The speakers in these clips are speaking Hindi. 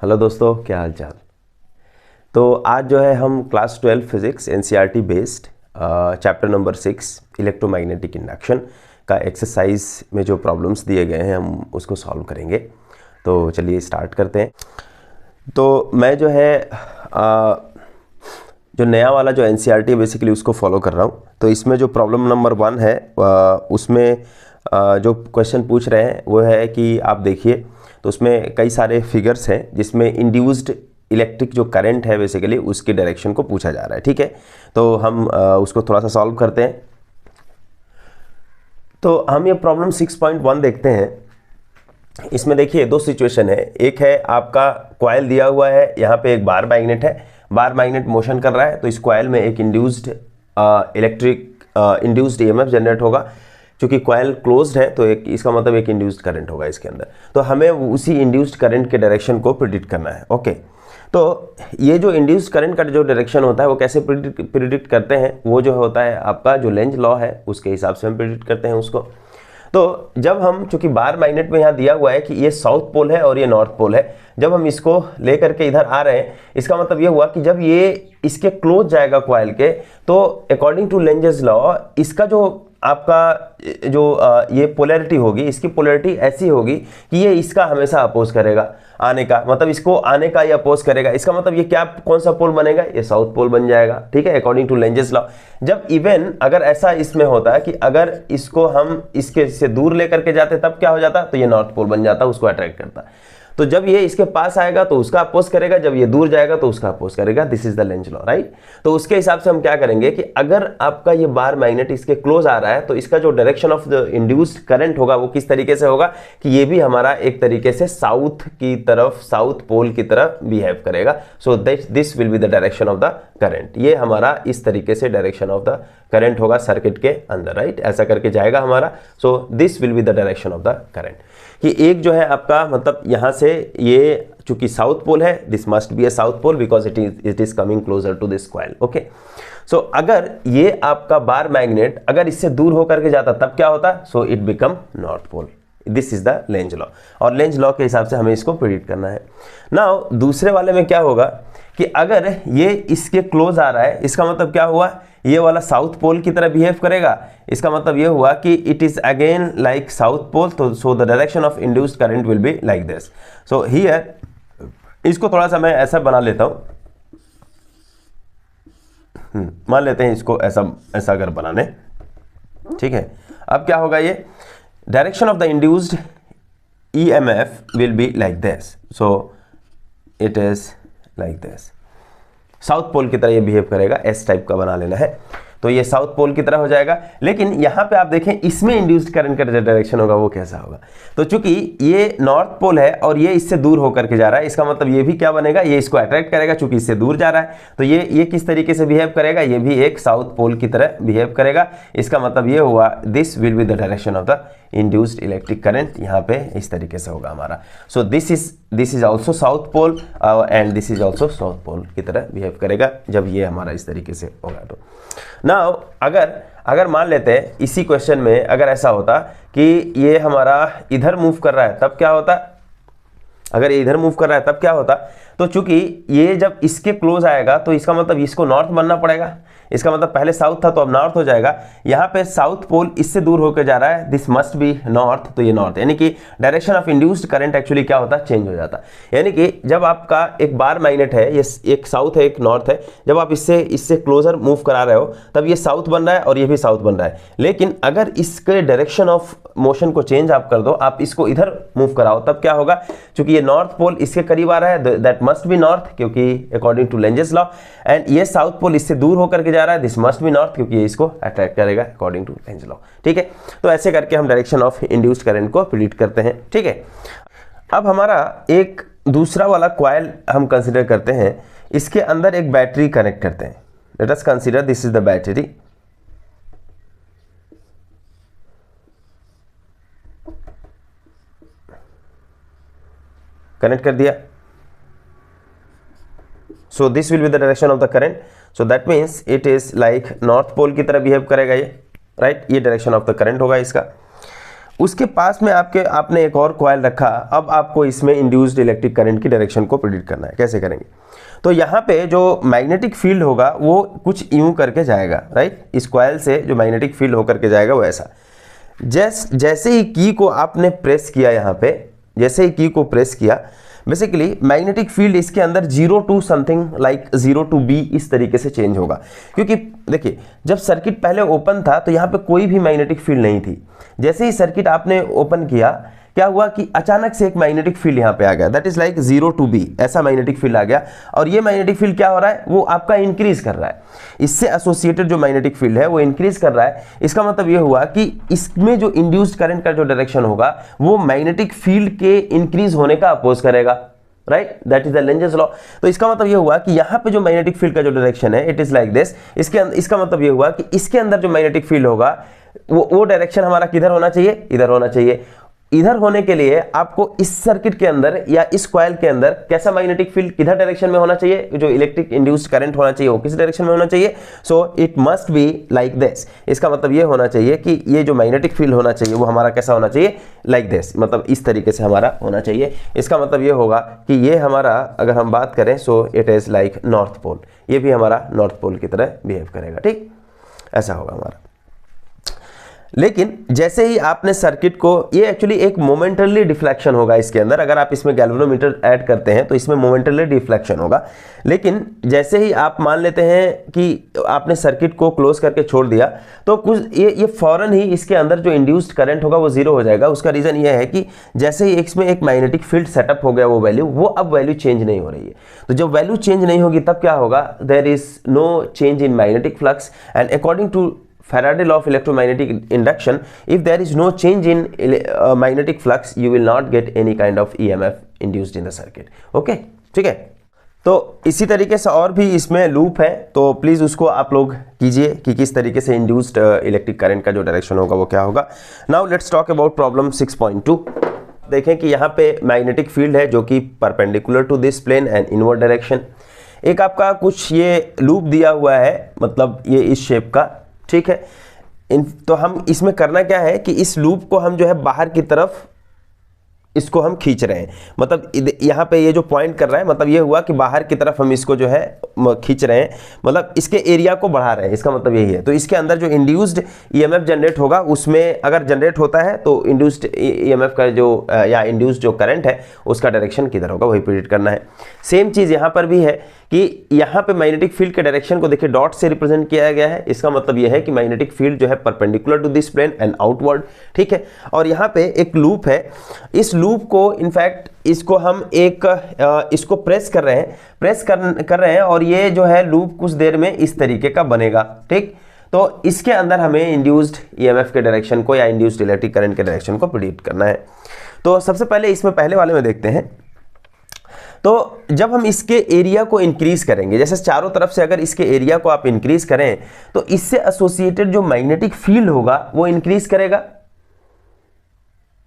हेलो दोस्तों, क्या हाल चाल। तो आज जो है हम class 12 physics NCERT based chapter number 6 electromagnetic induction का एक्सरसाइज में जो प्रॉब्लम्स दिए गए हैं हम उसको सॉल्व करेंगे। तो चलिए स्टार्ट करते हैं। तो मैं जो है जो नया वाला जो एनसीईआरटी है बेसिकली उसको फॉलो कर रहा हूँ। तो इसमें जो प्रॉब्लम नंबर 1 है उसमें जो क्वेश्चन पूछ रहे हैं वो है कि आप देखिए, तो उसमें कई सारे फिगर्स हैं जिसमें इंड्यूस्ड इलेक्ट्रिक जो करंट है बेसिकली उसकी डायरेक्शन को पूछा जा रहा है। ठीक है, तो हम उसको थोड़ा सा सॉल्व करते हैं। तो हम ये प्रॉब्लम 6.1 देखते हैं। इसमें देखिए दो सिचुएशन है। एक है आपका कॉइल दिया हुआ है, यहाँ पे एक बार मैग्नेट है, बार मैग्नेट मोशन कर रहा है, तो इस कॉइल में एक इंड्यूस्ड इंड्यूस्ड ईएमएफ जनरेट होगा। क्योंकि कॉइल क्लोज्ड है तो एक इसका मतलब एक इंड्यूस्ड करंट होगा इसके अंदर। तो हमें उसी इंड्यूस्ड करंट के डायरेक्शन को प्रिडिक्ट करना है। ओके, तो ये जो इंड्यूस्ड करंट का जो डायरेक्शन होता है वो कैसे प्रिडिक्ट करते हैं, वो जो होता है आपका जो लेंज लॉ है उसके हिसाब से हम प्रिडिक्ट करते हैं उसको। तो जब हम, चूंकि बार मैग्नेट में यहाँ दिया हुआ है कि ये साउथ पोल है और ये नॉर्थ पोल है, जब हम इसको लेकर के इधर आ रहे हैं, इसका मतलब ये हुआ कि जब ये इसके क्लोज जाएगा कॉइल के, तो अकॉर्डिंग टू लेंजेस लॉ इसका जो आपका जो ये पोलैरिटी होगी, इसकी पोलैरिटी ऐसी होगी कि ये इसका हमेशा अपोज करेगा आने का, मतलब इसको आने का ये अपोज करेगा। इसका मतलब ये क्या, कौन सा पोल बनेगा, ये साउथ पोल बन जाएगा। ठीक है, अकॉर्डिंग टू लेंजेस लॉ। जब इवन अगर ऐसा इसमें होता है कि अगर इसको हम इसके से दूर लेकर के जाते तब क्या हो जाता, तो ये नॉर्थ पोल बन जाता, उसको अट्रैक्ट करता। तो जब ये इसके पास आएगा तो उसका अपोज करेगा, जब ये दूर जाएगा तो उसका अपोज करेगा। This is the Lenz law, right. तो उसके हिसाब से हम क्या करेंगे कि अगर आपका ये बार मैग्नेट इसके क्लोज आ रहा है तो इसका जो direction of the induced current होगा वो किस तरीके से होगा कि ये भी हमारा एक तरीके से साउथ की तरफ, साउथ पोल की तरफ बिहेव करेगा। सो this will be the direction of the current. ये हमारा इस तरीके से डायरेक्शन ऑफ द करंट होगा सर्किट के अंदर, राइट। ऐसा करके जाएगा हमारा। So this will be the direction of the current. कि एक जो है आपका मतलब यहां से ये चूंकि साउथ पोल है, this must be a south pole because it is coming closer to this coil. Okay, so अगर ये आपका बार मैग्नेट अगर इससे दूर होकर के जाता तब क्या होता, so it become north pole. This is the Lenz law, और लेंज लॉ के हिसाब से हमें इसको प्रिडिक्ट करना है। नाउ दूसरे वाले में क्या होगा कि अगर ये इसके क्लोज आ रहा है, इसका मतलब क्या हुआ, ये वाला साउथ पोल की तरह बिहेव करेगा। इसका मतलब ये हुआ कि it is again like south pole, तो so the direction of induced current will be like this. So here इसको थोड़ा सा मैं ऐसा बना लेता हूं, मान लेते हैं इसको ऐसा ऐसा अगर बनाने, ठीक है। अब क्या होगा, ये direction of the induced EMF will be like this. So it is like this, south pole की तरह ये बिहेव करेगा। एस टाइप का बना लेना है, तो ये साउथ पोल की तरह हो जाएगा। लेकिन यहां पे आप देखें इसमें इंड्यूस्ड करंट का जो डायरेक्शन होगा वो कैसा होगा। तो चूंकि ये नॉर्थ पोल है और ये इससे दूर होकर के जा रहा है, इसका मतलब ये भी क्या बनेगा, ये इसको अट्रैक्ट करेगा चूंकि इससे दूर जा रहा है। तो ये किस तरीके से बिहेव करेगा, ये भी एक साउथ पोल की तरह बिहेव करेगा। इसका मतलब ये हुआ this will be the direction of the induced electric current. यहाँ पे इस तरीके से होगा हमारा। So this is also south pole and this is also south pole की तरह बिहेव करेगा जब ये हमारा इस तरीके से होगा। तो नाउ अगर मान लेते हैं इसी क्वेश्चन में अगर ऐसा होता कि ये हमारा इधर मूव कर रहा है तब क्या होता, अगर ये इधर मूव कर रहा है तब क्या होता। तो चूंकि ये जब इसके क्लोज आएगा तो इसका मतलब इसको नॉर्थ बनना पड़ेगा। इसका मतलब पहले साउथ था तो अब नॉर्थ हो जाएगा। यहाँ पे साउथ पोल इससे दूर होकर जा रहा है, दिस मस्ट बी नॉर्थ, तो ये नॉर्थ, यानी कि direction of induced current actually क्या होता है, चेंज हो जाता। यानी कि जब आपका एक बार मैग्नेट है, ये एक साउथ है एक नॉर्थ है, जब आप इससे क्लोजर मूव करा रहे हो तब ये साउथ बन रहा है और ये भी साउथ बन रहा है। लेकिन अगर इसके डायरेक्शन ऑफ मोशन को चेंज आप कर दो, आप इसको इधर मूव कराओ, तब क्या होगा, क्योंकि ये नॉर्थ पोल इसके करीब आ रहा है, दैट मस्ट बी नॉर्थ क्योंकि according to Lenz's law, and ये साउथ पोल इससे दूर होकर के जा रहा है, दिस मस्ट बी नॉर्थ क्योंकि ये इसको अट्रैक्ट करेगा अकॉर्डिंग टू लेंज लॉ। ठीक है, तो ऐसे करके हम डायरेक्शन ऑफ इंड्यूस्ड करंट को प्रिडिक्ट करते हैं। ठीक है, अब हमारा एक दूसरा वाला कॉइल हम कंसीडर करते हैं, इसके अंदर एक बैटरी कनेक्ट करते हैं। Let us consider this is the battery. Connect कर दिया, so this will be the direction of the current. So that means it is like north pole की तरह बिहेव करेगा ये, राइट। ये डायरेक्शन ऑफ द करंट होगा इसका। उसके पास में आपने एक और कॉइल रखा। अब आपको इसमें इंड्यूस्ड इलेक्ट्रिक करंट की डायरेक्शन को प्रेडिक्ट करना है। कैसे करेंगे? तो यहाँ पे जो मैग्नेटिक फील्ड होगा वो कुछ यूं करके जाएगा, राइट। इस कॉइल से जो मैग्नेटिक फील्ड होकर के जाएगा वो ऐसा। जैसे ही की को आपने प्रेस किया, यहाँ पे जैसे ही की को प्रेस किया, बेसिकली मैग्नेटिक फील्ड इसके अंदर 0 to something like 0 to B इस तरीके से चेंज होगा। क्योंकि देखिए, जब सर्किट पहले ओपन था तो यहाँ पे कोई भी मैग्नेटिक फील्ड नहीं थी। जैसे ही सर्किट आपने ओपन किया, क्या हुआ कि अचानक से एक मैग्नेटिक फील्ड यहाँ पे आ गया, that is like 0 to B, ऐसा मैग्नेटिक फील्ड आ गया। और ये मैग्नेटिक फील्ड क्या हो रहा है, वो आपका इंक्रीज कर रहा है। इससे एसोसिएटेड जो मैग्नेटिक फील्ड है वो इंक्रीज कर रहा है। इसका मतलब ये हुआ कि इसमें जो इंड्यूस्ड करंट का जो डायरेक्शन होगा वो मैग्नेटिक फील्ड के इंक्रीज होने का अपोज करेगा, right. That is the Lenz's law. तो इसका मतलब ये हुआ कि यहाँ पे जो मैग्नेटिक फील्ड का जो डायरेक्शन है इट इज लाइक दिस। इसका मतलब ये हुआ कि इसके अंदर जो मैग्नेटिक फील्ड होगा वो डायरेक्शन हमारा किधर होना चाहिए, इधर होना चाहिए। इधर होने के लिए आपको इस सर्किट के अंदर या इस कॉइल के अंदर कैसा मैग्नेटिक फील्ड किधर डायरेक्शन में होना चाहिए, जो इलेक्ट्रिक इंड्यूस्ड करंट होना चाहिए वो किस डायरेक्शन में होना चाहिए। So it must be like this. इसका मतलब ये होना चाहिए कि ये जो मैग्नेटिक फील्ड होना चाहिए वो हमारा कैसा होना चाहिए, लाइक दिस, मतलब इस तरीके से हमारा होना चाहिए। इसका मतलब ये होगा कि ये हमारा, अगर हम बात करें, so it is like north pole. ये भी हमारा नॉर्थ पोल की तरह बिहेव करेगा, ठीक, ऐसा होगा हमारा। लेकिन जैसे ही आपने सर्किट को, ये एक्चुअली एक मोमेंटरली डिफ्लेक्शन होगा इसके अंदर। अगर आप इसमें गैल्वेनोमीटर ऐड करते हैं तो इसमें मोमेंटरली डिफ्लेक्शन होगा। लेकिन जैसे ही आप मान लेते हैं कि आपने सर्किट को क्लोज करके छोड़ दिया तो कुछ ये फौरन ही इसके अंदर जो इंड्यूस्ड करंट होगा वो जीरो हो जाएगा। उसका रीजन ये है कि जैसे ही इसमें एक मैग्नेटिक फील्ड सेटअप हो गया, वो अब वैल्यू चेंज नहीं हो रही है। तो जब वैल्यू चेंज नहीं होगी तब क्या होगा, there is no change in magnetic flux and according to Faraday law of electromagnetic induction, if there is no change in magnetic flux, you will not get any kind of EMF induced in the circuit. Okay, ठीक है। तो इसी तरीके से और भी इसमें लूप है, तो प्लीज़ उसको आप लोग कीजिए कि किस तरीके से इंड्यूस्ड इलेक्ट्रिक करंट का जो डायरेक्शन होगा वो क्या होगा। Now let's talk about problem 6.2। देखें कि यहाँ पे मैग्नेटिक फील्ड है जो कि perpendicular to this plane and inward direction. एक आपका कुछ ये लूप दिया हुआ है, मतलब ये इस शेप का, ठीक है। तो हम इसमें करना क्या है कि इस लूप को हम जो है बाहर की तरफ इसको हम खींच रहे हैं। मतलब यहाँ पे ये जो पॉइंट कर रहा है, मतलब ये हुआ कि बाहर की तरफ हम इसको जो है खींच रहे हैं, मतलब इसके एरिया को बढ़ा रहे हैं। इसका मतलब यही है। तो इसके अंदर जो इंड्यूस्ड ईएमएफ जनरेट होगा, उसमें अगर जनरेट होता है तो इंड्यूस्ड ईएमएफ का जो या इंड्यूस्ड जो करंट है उसका डायरेक्शन किधर होगा वही प्रेडिक्ट करना है। सेम चीज़ यहाँ पर भी है कि यहाँ पे मैग्नेटिक फील्ड के डायरेक्शन को देखिए डॉट से रिप्रेजेंट किया गया है। इसका मतलब यह है कि मैग्नेटिक फील्ड जो है perpendicular to this plane and outward, ठीक है। और यहाँ पे एक लूप है। इस लूप को इनफैक्ट इसको हम इसको प्रेस कर रहे हैं और ये जो है लूप कुछ देर में इस तरीके का बनेगा, ठीक। तो इसके अंदर हमें इंड्यूस्ड ईएमएफ के डायरेक्शन को या इंड्यूस्ड इलेक्ट्रिक करंट के डायरेक्शन को प्रेडिक्ट करना है। तो सबसे पहले इसमें पहले वाले में देखते हैं। तो जब हम इसके एरिया को इंक्रीज करेंगे, जैसे चारों तरफ से अगर इसके एरिया को आप इंक्रीज करें तो इससे एसोसिएटेड जो मैग्नेटिक फील्ड होगा वो इंक्रीज करेगा?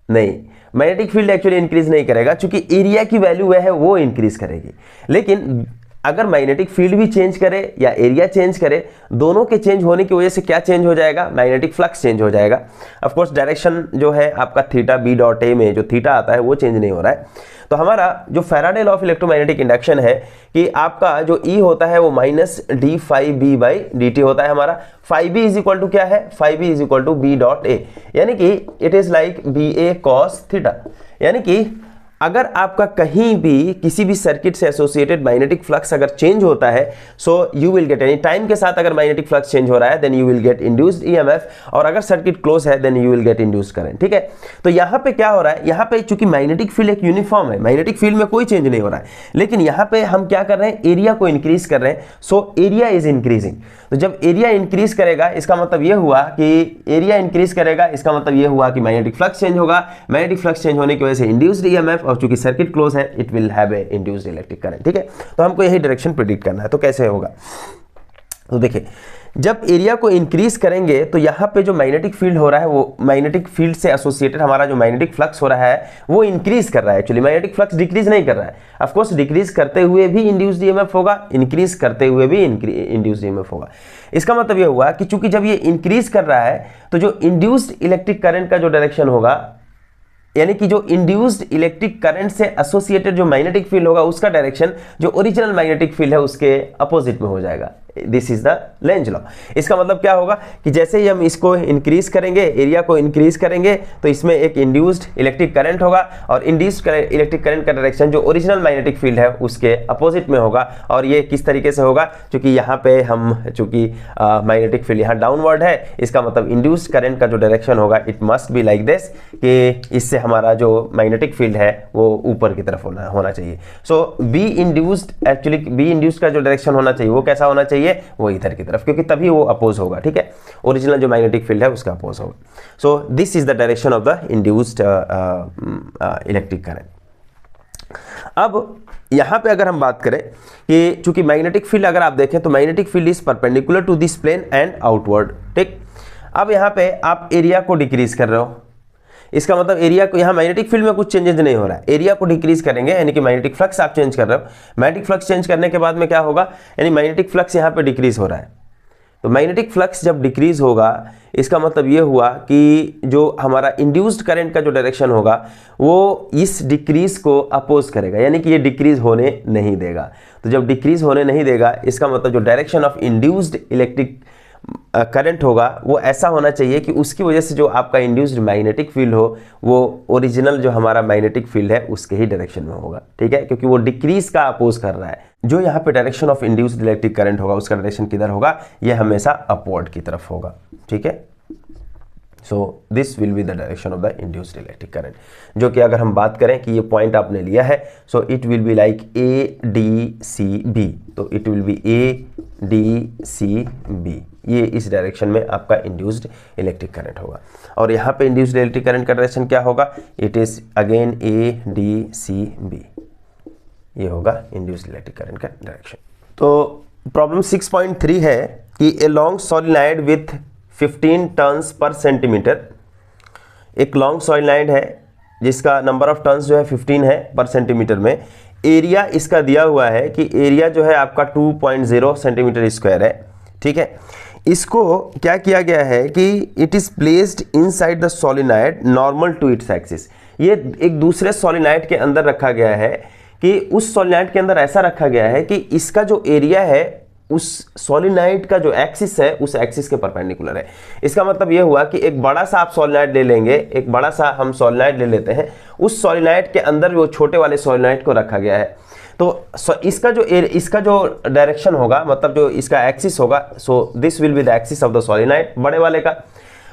नहीं, मैग्नेटिक फील्ड एक्चुअली इंक्रीज नहीं करेगा, क्योंकि एरिया की वैल्यू वह है वो इंक्रीज करेगी। लेकिन अगर मैग्नेटिक फील्ड भी चेंज करे या एरिया चेंज करे, दोनों के चेंज होने की वजह से क्या चेंज हो जाएगा, मैग्नेटिक फ्लक्स चेंज हो जाएगा। ऑफ कोर्स डायरेक्शन जो है आपका थीटा बी डॉट ए में जो थीटा आता है वो चेंज नहीं हो रहा है। तो हमारा जो Faraday law of electromagnetic induction है कि आपका जो ई होता है वो minus d phi B by d t होता है हमारा। Phi B is equal to क्या है, phi B is equal to B dot A, यानी कि it is like B A cos theta. यानी कि अगर आपका कहीं भी किसी भी सर्किट से एसोसिएटेड मैग्नेटिक फ्लक्स अगर चेंज होता है, सो यू विल गेट, यानी टाइम के साथ अगर मैग्नेटिक फ्लक्स चेंज हो रहा है then you will get induced EMF, और अगर सर्किट क्लोज है then you will get induced current, ठीक है। तो यहाँ पे क्या हो रहा है, यहाँ पे चूंकि मैग्नेटिक फील्ड एक यूनिफॉर्म है, मैग्नेटिक फील्ड में कोई चेंज नहीं हो रहा है, लेकिन यहाँ पे हम क्या कर रहे हैं, एरिया को इंक्रीज कर रहे हैं। So area is increasing. तो जब एरिया इंक्रीज करेगा इसका मतलब ये हुआ कि एरिया इंक्रीज करेगा, इसका मतलब ये हुआ कि मैग्नेटिक फ्लक्स चेंज होगा। मैग्नेटिक फ्लक्स चेंज होने की वजह से इंड्यूस्ड ईएमएफ, और चूंकि सर्किट क्लोज है it will have a induced electric current, ठीक है। तो हमको यही डायरेक्शन प्रेडिक्ट करना है। तो कैसे होगा, तो देखिए जब एरिया को इंक्रीज करेंगे तो यहाँ पे जो मैग्नेटिक फील्ड हो रहा है वो मैग्नेटिक फील्ड से एसोसिएटेड हमारा जो मैग्नेटिक फ्लक्स हो रहा है वो इंक्रीज कर रहा है। एक्चुअली मैग्नेटिक फ्लक्स डिक्रीज नहीं कर रहा है, ऑफ कोर्स डिक्रीज करते हुए भी इंड्यूस्ड ईएमएफ होगा, इंक्रीज करते हुए भी इंड्यूस्ड ईएमएफ होगा। इसका मतलब ये हुआ कि चूंकि जब ये इंक्रीज कर रहा है तो जो इंड्यूस्ड इलेक्ट्रिक करंट का जो डायरेक्शन होगा, यानी कि जो इंड्यूस्ड इलेक्ट्रिक करंट से एसोसिएटेड जो मैग्नेटिक फील्ड होगा उसका डायरेक्शन जो ओरिजिनल मैग्नेटिक फील्ड है उसके अपोजिट में हो जाएगा। This is the Lenz law. इसका मतलब क्या होगा कि जैसे ही हम इसको इंक्रीज करेंगे, एरिया को इंक्रीज करेंगे, तो इसमें एक इंड्यूस्ड इलेक्ट्रिक करंट होगा और इंड्यूस्ड इलेक्ट्रिक करंट का डायरेक्शन जो ओरिजिनल मैग्नेटिक फील्ड है उसके अपोजिट में होगा। और ये किस तरीके से होगा, क्योंकि यहाँ पे हम चूंकि मैग्नेटिक फील्ड यहाँ डाउनवर्ड है, इसका मतलब इंड्यूस्ड करंट का जो डायरेक्शन होगा it must be like this, कि इससे हमारा जो मैग्नेटिक फील्ड है वो ऊपर की तरफ होना चाहिए। So B induced, actually B induced का जो डायरेक्शन होना चाहिए वो कैसा होना चाहिए, वो इधर की तरफ, क्योंकि तभी वो अपोज होगा। ठीक है, ओरिजिनल जो मैग्नेटिक फील्ड है उसका अपोज होगा। सो this is the direction of the induced electric current. अब यहां पे अगर हम बात करें कि चूंकि मैग्नेटिक फील्ड अगर आप देखें तो magnetic field is perpendicular to this plane and outward. ठीक, अब यहां पे आप एरिया को डिक्रीज कर रहे हो, इसका मतलब एरिया को, यहाँ मैग्नेटिक फील्ड में कुछ चेंजेस नहीं हो रहा है, एरिया को डिक्रीज करेंगे, यानी कि मैग्नेटिक फ्लक्स आप चेंज कर रहे हो। मैग्नेटिक फ्लक्स चेंज करने के बाद में क्या होगा, यानी मैग्नेटिक फ्लक्स यहाँ पे डिक्रीज हो रहा है। तो मैग्नेटिक फ्लक्स जब डिक्रीज होगा इसका मतलब ये हुआ कि जो हमारा इंड्यूस्ड करंट का जो डायरेक्शन होगा वो इस डिक्रीज को अपोज करेगा, यानी कि ये डिक्रीज होने नहीं देगा। तो जब डिक्रीज होने नहीं देगा इसका मतलब जो direction of induced electric current होगा वो ऐसा होना चाहिए कि उसकी वजह से जो आपका इंड्यूस्ड मैग्नेटिक फील्ड हो वो ओरिजिनल जो हमारा मैग्नेटिक फील्ड है उसके ही डायरेक्शन में होगा। ठीक है, क्योंकि वो डिक्रीज का अपोज कर रहा है। जो यहाँ पे direction of induced electric current होगा उसका डायरेक्शन किधर होगा, ये हमेशा अपवर्ड की तरफ होगा। ठीक है, सो this will be the direction of the induced electric current, जो कि अगर हम बात करें कि ये पॉइंट आपने लिया है, so it will be like A D C B, तो it will be A D C B, ये इस डायरेक्शन में आपका इंड्यूस्ड इलेक्ट्रिक करंट होगा। और यहाँ पे इंड्यूस्ड इलेक्ट्रिक करंट का डायरेक्शन क्या होगा, it is again A D C B, ये होगा इंड्यूस्ड इलेक्ट्रिक करंट का डायरेक्शन। तो प्रॉब्लम 6.3 है कि a long solenoid with 15 turns per centimetre, एक लॉन्ग सोलेनॉइड है जिसका नंबर ऑफ टर्न्स जो है 15 है पर सेंटीमीटर में, एरिया इसका दिया हुआ है कि एरिया जो है आपका 2.0 सेंटीमीटर स्क्वायर है। ठीक है, इसको क्या किया गया है कि it is placed inside the solenoid normal to its axis, ये एक दूसरे सोलेनॉइड के अंदर रखा गया है कि उस सोलेनॉइड के अंदर ऐसा रखा गया है कि इसका जो एरिया है उस सोलेनॉइड का जो एक्सिस है उस एक्सिस के परपेंडिकुलर है। इसका मतलब ये हुआ कि एक बड़ा सा आप सोलेनॉइड ले लेंगे, एक बड़ा सा हम सोलेनॉइड ले लेते हैं, उस सोलेनॉइड के अंदर वो छोटे वाले सोलेनॉइड को रखा गया है। तो इसका जो डायरेक्शन होगा, मतलब जो इसका एक्सिस होगा, सो this will be the axis of the solenoid, बड़े वाले का।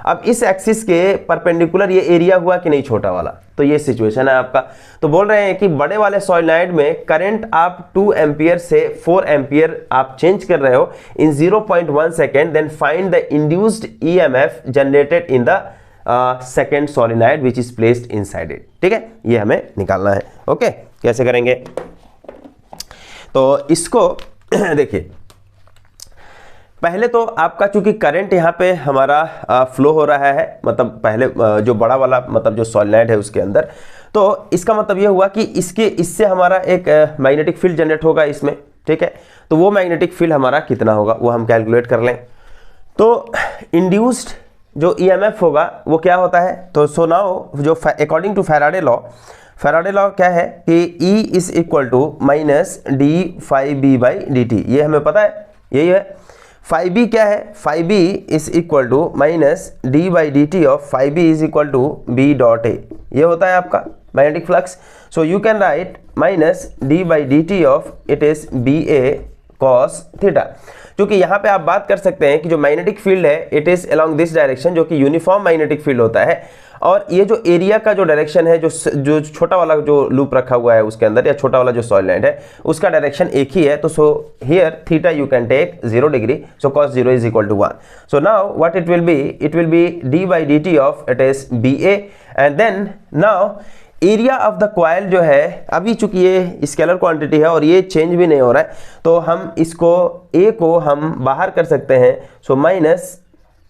अब इस एक्सिस के परपेंडिकुलर ये एरिया हुआ कि नहीं, छोटा वाला, तो ये सिचुएशन है आपका। तो बोल रहे हैं कि बड़े वाले सोलेनॉइड में करंट आप 2 एम्पियर से 4 एम्पियर आप चेंज कर रहे हो in 0.1 second, then find the induced EMF generated in the second solenoid which is placed inside it. ठीक है, ये हमें निकालना है। ओके, कैसे करेंगे, तो इसको देखिए, पहले तो आपका चूंकि करंट यहाँ पे हमारा फ्लो हो रहा है, मतलब पहले जो बड़ा वाला मतलब जो सोलेनॉइड है उसके अंदर, तो इसका मतलब ये हुआ कि इससे हमारा एक मैग्नेटिक फील्ड जनरेट होगा इसमें। ठीक है, तो वो मैग्नेटिक फील्ड हमारा कितना होगा वो हम कैलकुलेट कर लें। तो इंड्यूस्ड जो ईएमएफ होगा वो क्या होता है, तो सो नाउ जो अकॉर्डिंग टू फैराडे लॉ क्या है कि E is equal to minus d phi B by d t, ये हमें पता है, यही है। फाई बी क्या है, phi B is equal to minus d by d t of phi B is equal to B dot A, ये होता है आपका magnetic flux. So you can write minus d by d t of it is B A cos theta, क्योंकि यहाँ पे आप बात कर सकते हैं कि जो मैग्नेटिक फील्ड है it is along this direction, जो कि यूनिफॉर्म मैग्नेटिक फील्ड होता है, और ये जो एरिया का जो डायरेक्शन है, जो छोटा वाला जो लूप रखा हुआ है उसके अंदर, या छोटा वाला जो सोलेनॉइड है उसका डायरेक्शन एक ही है। तो so here theta you can take 0 degree, so cos 0 is equal to 1। So now what it will be d by d t of it is B A, and then now area of the coil जो है, अभी चूंकि ये स्केलर क्वांटिटी है और ये चेंज भी नहीं हो रहा है, तो हम इसको ए को हम बाहर कर सकते हैं। So minus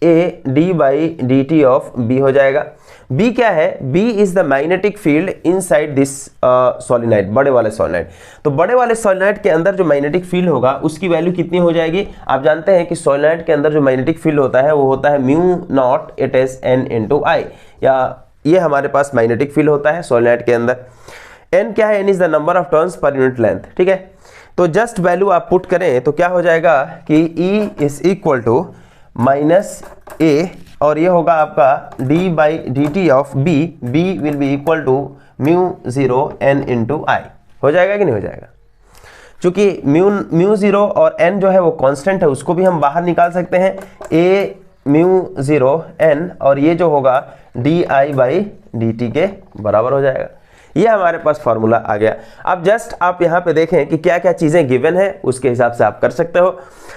A d by d t of B हो जाएगा। बी क्या है? B is the magnetic field inside this solenoid, बड़े वाले सोलिनॉइड। तो बड़े वाले सोलिनॉइड के अंदर जो मैग्नेटिक फील्ड होगा उसकी वैल्यू कितनी हो जाएगी? आप जानते हैं कि सोलिनॉइड के अंदर जो मैग्नेटिक फील्ड होता है वो होता है mu naught it is an into I, या ये हमारे पास मैग्नेटिक फील्ड होता है सोलिनॉइड के अंदर। एन क्या है? N is the number of turns per unit length, ठीक है। तो जस्ट वैल्यू आप पुट करें तो क्या हो जाएगा कि E is equal to minus A, और ये होगा आपका d by d t of B, B will be equal to mu zero N into I. हो जाएगा कि नहीं हो जाएगा? चूंकि म्यू जीरो और एन जो है वो कांस्टेंट है, उसको भी हम बाहर निकाल सकते हैं, ए म्यू जीरो एन, और ये जो होगा d I by d T के बराबर हो जाएगा। ये हमारे पास फॉर्मूला आ गया। अब जस्ट आप यहाँ पे देखें कि क्या क्या चीज़ें गिवन है, उसके हिसाब से आप कर सकते हो।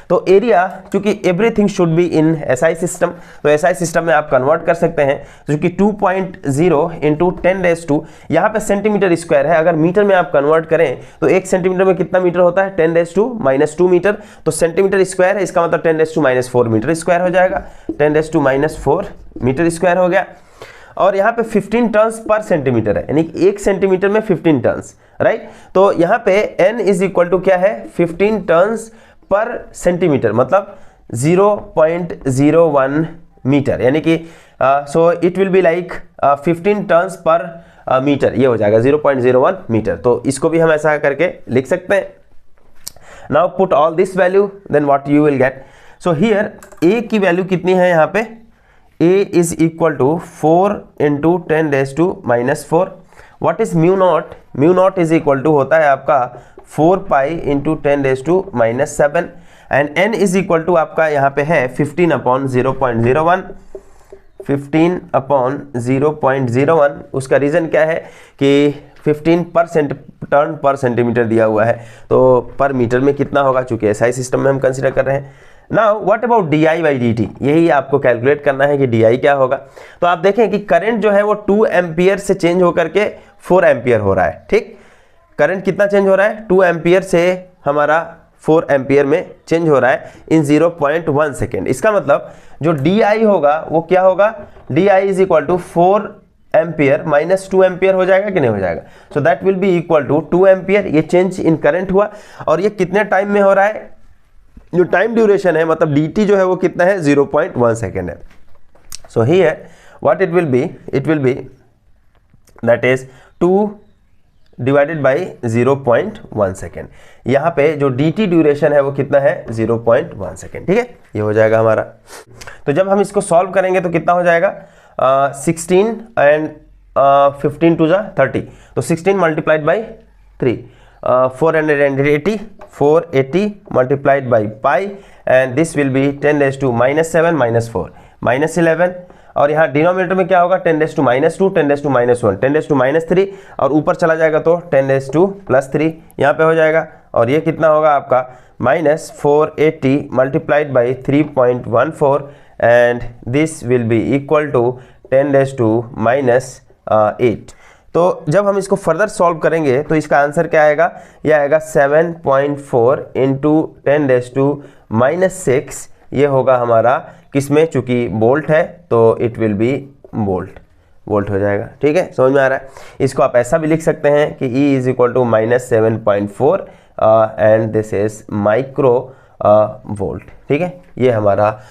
तो एरिया, चूंकि everything should be in SI system, तो एसआई सिस्टम में आप कन्वर्ट कर सकते हैं। क्योंकि 2.0 इंटू 10⁻², यहाँ पे सेंटीमीटर स्क्वायर है, अगर मीटर में आप कन्वर्ट करें तो 1 सेंटीमीटर में कितना मीटर होता है? 10⁻² मीटर। तो सेंटीमीटर स्क्वायर है, इसका मतलब 10⁻⁻4 मीटर स्क्वायर हो जाएगा। 10⁻⁻4 मीटर स्क्वायर हो गया। और यहाँ पे 15 टर्न्स पर सेंटीमीटर है, यानी कि 1 सेंटीमीटर में 15 टर्न्स, राइट। तो यहाँ पे n इज इक्वल टू क्या है? 15 टर्न्स पर सेंटीमीटर, मतलब 0.01 मीटर, यानी कि so it will be like 15 turns per metre, ये हो जाएगा 0.01 मीटर। तो इसको भी हम ऐसा करके लिख सकते हैं। Now put all this value, then what you will get. So here a की वैल्यू कितनी है यहाँ पे? a is equal to 4 into 10⁻⁻4। What is mu naught? Mu naught is equal to होता है आपका 4 pi into 10⁻⁻7, and n is equal to आपका यहाँ पे है 15 अपॉन 0.01, 15 अपॉन 0.01। उसका रीज़न क्या है कि 15% टर्न पर सेंटीमीटर दिया हुआ है, तो पर मीटर में कितना होगा, चूंकि एसआई सिस्टम में हम कंसीडर कर रहे हैं। Now what about D I by d T? यही आपको कैलकुलेट करना है कि डी आई क्या होगा। तो आप देखें कि करंट जो है वो 2 एम्पियर से चेंज होकर के 4 एम्पियर हो रहा है, ठीक। करंट कितना चेंज हो रहा है? 2 एम्पियर से हमारा 4 एम्पियर में चेंज हो रहा है इन 0.1 सेकेंड। इसका मतलब जो डी आई होगा वो क्या होगा? D I is equal to 4 ampere minus 2 ampere हो जाएगा कि नहीं हो जाएगा? So that will be equal to 2 ampere. ये चेंज इन करंट हुआ, और ये कितने टाइम में हो रहा है? जो टाइम ड्यूरेशन है, मतलब dt जो है वो कितना है? 0.1 सेकेंड है। So here what it will B? It will B that is 2 divided by 0.1 second. यहाँ पे जो dt ड्यूरेशन है वो कितना है? 0.1 सेकेंड, ठीक है। ये हो जाएगा हमारा। तो जब हम इसको सॉल्व करेंगे तो कितना हो जाएगा? 16 एंड 15 टू जा 30, तो 16 multiplied by 3, 480 multiplied by pi, and this will be 10⁻⁻7 - 4 -11, और यहाँ डिनोमिनेटर में क्या होगा? 10⁻⁻2, 10⁻⁻1, 10⁻⁻3, और ऊपर चला जाएगा तो 10⁻+3 यहाँ पे हो जाएगा। और ये कितना होगा आपका? -480 multiplied by 3.14, and this will be equal to 10⁻⁻8। तो जब हम इसको फर्दर सॉल्व करेंगे तो इसका आंसर क्या आएगा? ये आएगा 7.4 इंटू 10⁻⁻6। ये होगा हमारा किसमें? चूंकि बोल्ट है तो इट विल बी वोल्ट हो जाएगा, ठीक है। समझ में आ रहा है? इसको आप ऐसा भी लिख सकते हैं कि E is equal to -7.4 and this is micro volt, ठीक है। ये हमारा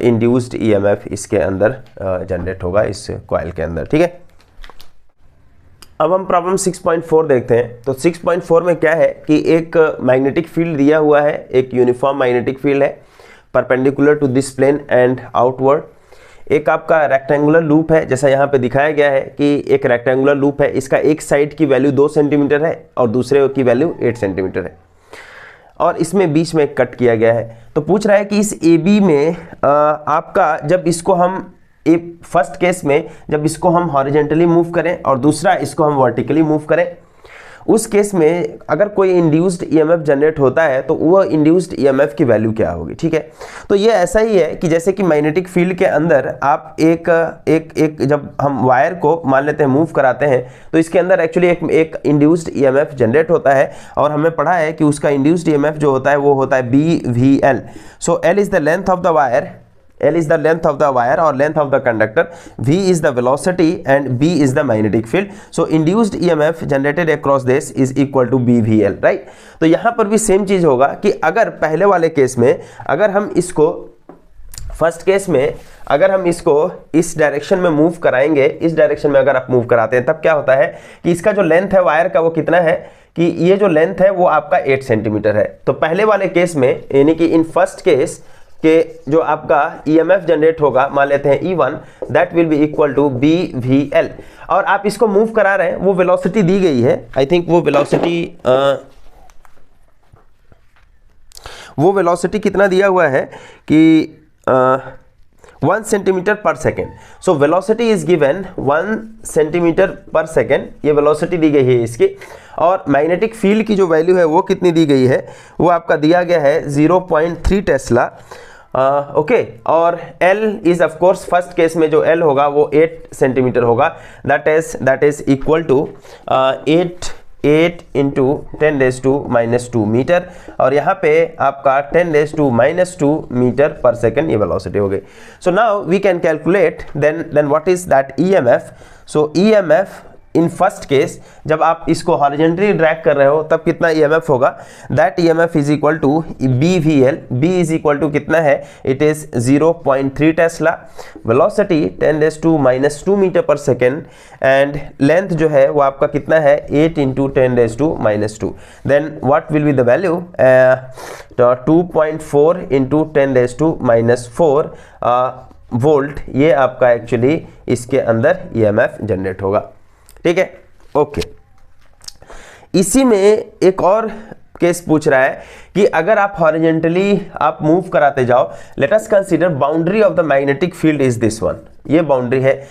इंड्यूस्ड EMF इसके अंदर जनरेट होगा, इस कॉइल के अंदर, ठीक है। अब हम प्रॉब्लम 6.4 देखते हैं। तो 6.4 में क्या है कि एक मैग्नेटिक फील्ड दिया हुआ है, एक यूनिफॉर्म मैग्नेटिक फील्ड है perpendicular to this plane and outward. एक आपका रेक्टेंगुलर लूप है, जैसा यहाँ पे दिखाया गया है कि एक रेक्टेंगुलर लूप है, इसका एक साइड की वैल्यू 2 सेंटीमीटर है और दूसरे की वैल्यू 8 सेंटीमीटर है, और इसमें बीच में कट किया गया है। तो पूछ रहा है कि इस AB में आपका जब इसको हम फर्स्ट केस में जब इसको हम हॉरिजेंटली मूव करें और दूसरा इसको हम वर्टिकली मूव करें, उस केस में अगर कोई इंड्यूस्ड ईएमएफ जनरेट होता है तो वो इंड्यूस्ड ईएमएफ की वैल्यू क्या होगी, ठीक है। तो ये ऐसा ही है कि जैसे कि मैग्नेटिक फील्ड के अंदर आप एक जब हम वायर को मान लेते हैं मूव कराते हैं तो इसके अंदर एक्चुअली एक इंड्यूस्ड ईएमएफ जनरेट होता है और हमने पढ़ा है कि उसका इंड्यूस्ड ईएमएफ जो होता है वो होता है BVL। So L is the length of the wire, L is the length of the wire or length of the conductor, V is the velocity and B is the magnetic field. So induced EMF generated across this is equal to BVL, right? तो यहाँ पर भी सेम चीज होगा कि अगर पहले वाले केस में अगर हम इसको फर्स्ट केस में अगर हम इसको इस डायरेक्शन में मूव कराएंगे, इस डायरेक्शन में अगर आप मूव कराते हैं तब क्या होता है कि इसका जो लेंथ है वायर का वो कितना है कि ये जो लेंथ है वो आपका 8 सेंटीमीटर है। तो पहले वाले केस में यानी कि इन फर्स्ट केस के जो आपका EMF जनरेट होगा मान लेते हैं E1 that will be equal to BVL और आप इसको मूव करा रहे हैं, वो वेलोसिटी दी गई है, आई थिंक वो वेलोसिटी कितना दिया हुआ है कि 1 सेंटीमीटर पर second. So velocity is given 1 centimetre पर सेकेंड, ये वेलोसिटी दी गई है इसकी। और मैग्नेटिक फील्ड की जो वैल्यू है वो कितनी दी गई है, वो आपका दिया गया है 0.3 टेस्ला, ओके। और L is of course first case में जो L होगा वो 8 सेंटीमीटर होगा, that is equal to 8 into 10⁻⁻² metre और यहाँ पे आपका 10⁻⁻² मीटर पर सेकेंड ये वेलोसिटी हो गई। So now we can calculate then what is that EMF। So EMF in first case जब आप इसको हॉरिजॉन्टली ड्रैग कर रहे हो तब कितना EMF होगा, that EMF is equal to BVL, B is equal to कितना है, it is 0.3 tesla, velocity 10⁻⁻² metre per second and length जो है वो आपका कितना है 8 into 10⁻⁻²। Then what will be the value, 2.4 into 10⁻⁻4 volt, ये आपका एक्चुअली इसके अंदर EMF जनरेट होगा, ठीक है, ओके। इसी में एक और केस पूछ रहा है कि अगर आप हॉरिजॉन्टली आप मूव कराते जाओ, late us consider boundary of the magnetic field is this one, ये बाउंड्री है।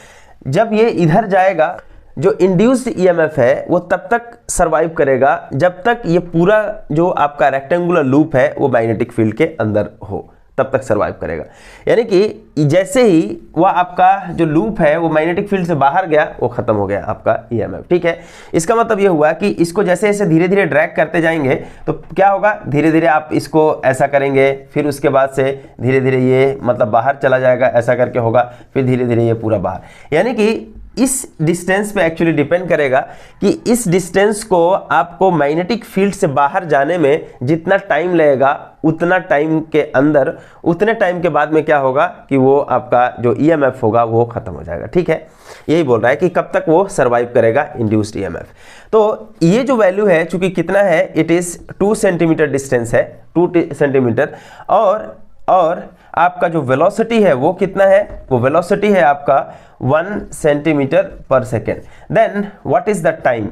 जब ये इधर जाएगा जो इंड्यूस्ड EMF है वो तब तक सरवाइव करेगा जब तक ये पूरा जो आपका रेक्टेंगुलर लूप है वो मैग्नेटिक फील्ड के अंदर हो, तब तक सरवाइव करेगा। यानी कि जैसे ही वह आपका जो लूप है वो मैग्नेटिक फील्ड से बाहर गया वो खत्म हो गया आपका EMF, ठीक है। इसका मतलब ये हुआ कि इसको जैसे जैसे धीरे धीरे ड्रैग करते जाएंगे तो क्या होगा, धीरे धीरे आप इसको ऐसा करेंगे, फिर उसके बाद से धीरे धीरे ये मतलब बाहर चला जाएगा, ऐसा करके होगा, फिर धीरे धीरे ये पूरा बाहर। यानी कि इस डिस्टेंस पे एक्चुअली डिपेंड करेगा कि इस डिस्टेंस को आपको मैग्नेटिक फील्ड से बाहर जाने में जितना टाइम लगेगा उतना टाइम के अंदर, उतने टाइम के बाद में क्या होगा कि वो आपका जो EMF होगा वो खत्म हो जाएगा, ठीक है। यही बोल रहा है कि कब तक वो सरवाइव करेगा इंड्यूस्ड EMF। तो ये जो वैल्यू है चूंकि कितना है, इट इज 2 सेंटीमीटर डिस्टेंस है, 2 सेंटीमीटर और आपका जो वेलोसिटी है वो कितना है, वो वेलोसिटी है आपका 1 सेंटीमीटर पर second. Then what is the time,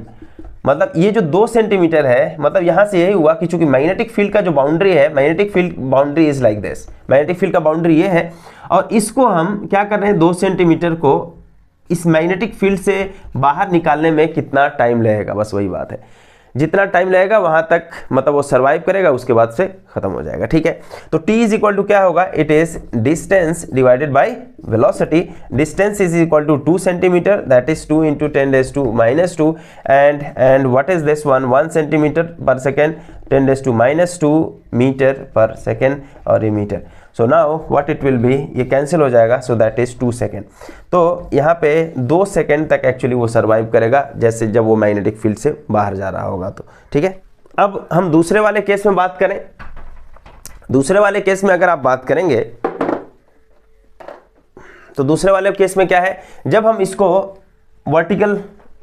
मतलब ये जो 2 सेंटीमीटर है, मतलब यहां से यही हुआ कि चूंकि मैग्नेटिक फील्ड का जो बाउंड्री है, magnetic field boundary is like this, magnetic field का बाउंड्री ये है और इसको हम क्या कर रहे हैं, 2 सेंटीमीटर को इस मैग्नेटिक फील्ड से बाहर निकालने में कितना टाइम लगेगा, बस वही बात है। जितना टाइम लगेगा वहां तक मतलब वो सरवाइव करेगा, उसके बाद से खत्म हो जाएगा, ठीक है। तो T इज इक्वल टू क्या होगा, it is distance divided by velocity. Distance is equal to 2 centimetre, that is 2 into 10⁻⁻² and what is this one, 1 centimetre पर सेकेंड, 10⁻⁻² मीटर पर सेकेंड और ये metre. So now what it will be, ये कैंसिल हो जाएगा, सो दैट इज 2 सेकेंड। तो यहाँ पे 2 सेकेंड तक एक्चुअली वो सरवाइव करेगा, जैसे जब वो मैग्नेटिक फील्ड से बाहर जा रहा होगा, तो ठीक है। अब हम दूसरे वाले केस में बात करें। दूसरे वाले केस में अगर आप बात करेंगे तो दूसरे वाले केस में क्या है, जब हम इसको वर्टिकल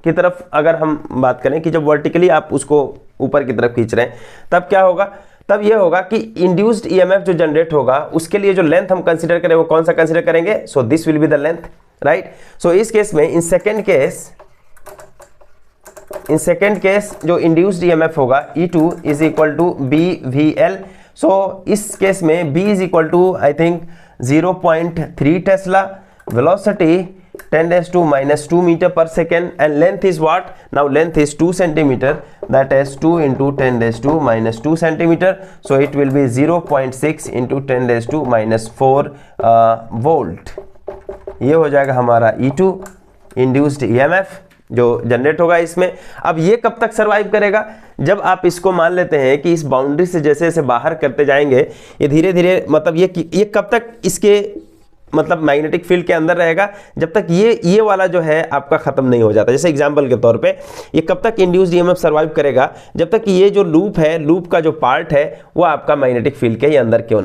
की तरफ अगर हम बात करें कि जब वर्टिकली आप उसको ऊपर की तरफ खींच रहे हैं तब क्या होगा, तब ये होगा कि इंड्यूस्ड EMF जो जनरेट होगा उसके लिए जो लेंथ हम कंसीडर करें वो कौन सा कंसीडर करेंगे, so this will be the length, right. So इस केस में इन सेकेंड केस जो इंड्यूस्ड EMF होगा E2 is equal to BVL। So इस केस में B is equal to I think 0.3 tesla, velocity 10⁻² meter per second, and length is what? Now length is 2 centimeter, that is 2 into 10⁻² centimeter, so it will be 0.6 into 10⁻⁴ volt. ये हो जाएगा हमारा E2 इंड्यूस्ड EMF जो जनरेट होगा इसमें। अब ये कब तक सरवाइव करेगा? जब आप इसको मान लेते हैं कि इस बाउंड्री से जैसे जैसे बाहर करते जाएंगे ये धीरे धीरे, मतलब ये कब तक इसके मतलब मैग्नेटिक फील्ड के अंदर रहेगा? जब तक ये वाला जो है आपका खत्म नहीं हो जाता। जैसे एग्जांपल के तौर पे ये कब तक इंड्यूस्ड ईएमएफ सर्वाइव करेगा? जब तक ये जो लूप है, लूप का जो पार्ट है वो आपका मैग्नेटिक फील्ड के अंदर क्यों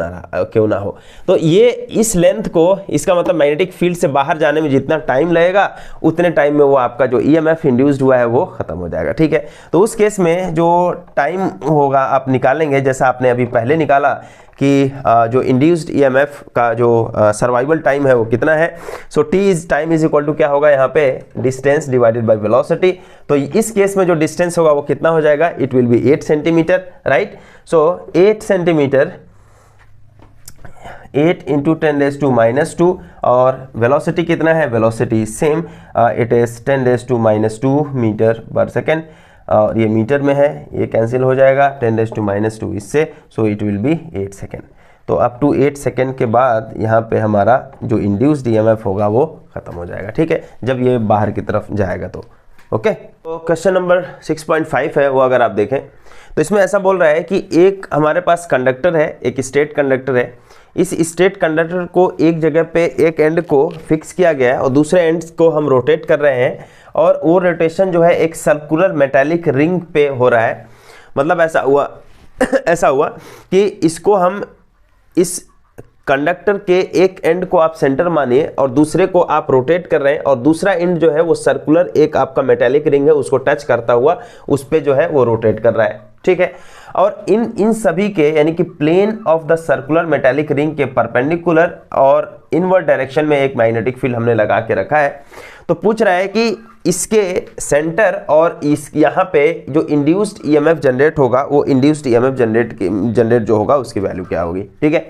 ना हो। तो ये इस लेंथ को, इसका मतलब मैग्नेटिक फील्ड से बाहर जाने में जितना टाइम लगेगा उतने टाइम में वो आपका जो ईएमएफ इंड्यूस्ड हुआ है वो खत्म हो जाएगा। ठीक है, तो उस केस में जो टाइम होगा आप निकालेंगे, जैसा आपने अभी पहले निकाला कि जो इंड्यूस्ड ईएमएफ का जो सर्वाइवल टाइम है वो कितना है। So time is equal to क्या होगा यहाँ पे? Distance divided by velocity. तो इस केस में जो डिस्टेंस होगा वो कितना हो जाएगा? It will be 8 centimetre, right. So 8 centimetre, 8 into 10⁻², और वेलोसिटी कितना है? Velocity same, it is 10⁻² metre per second, और ये मीटर में है, ये कैंसिल हो जाएगा 10⁻² इससे, सो इट विल बी 8 सेकेंड। तो अप टू 8 सेकेंड के बाद यहाँ पे हमारा जो इंड्यूस्ड ईएमएफ होगा वो खत्म हो जाएगा। ठीक है, जब ये बाहर की तरफ जाएगा तो ओके। तो क्वेश्चन नंबर 6.5 है वो अगर आप देखें तो इसमें ऐसा बोल रहा है कि एक हमारे पास कंडक्टर है, एक स्ट्रेट कंडक्टर है। इस स्ट्रेट कंडक्टर को एक जगह पे एक एंड को फिक्स किया गया है और दूसरे एंड को हम रोटेट कर रहे हैं, और वो रोटेशन जो है एक सर्कुलर मेटालिक रिंग पे हो रहा है। मतलब ऐसा हुआ कि इसको हम इस कंडक्टर के एक एंड को आप सेंटर मानिए और दूसरे को आप रोटेट कर रहे हैं, और दूसरा एंड जो है वो सर्कुलर एक आपका मेटालिक रिंग है उसको टच करता हुआ उस पे जो है वो रोटेट कर रहा है। ठीक है, और इन सभी के यानी कि plane of the circular metallic ring के परपेंडिकुलर और इनवर्ड डायरेक्शन में एक मैग्नेटिक फील्ड हमने लगा के रखा है। तो पूछ रहा है कि इसके सेंटर और इस यहाँ पे जो इंड्यूस्ड ईएमएफ जनरेट होगा वो इंड्यूस्ड ईएमएफ जनरेट जो होगा उसकी वैल्यू क्या होगी। ठीक है,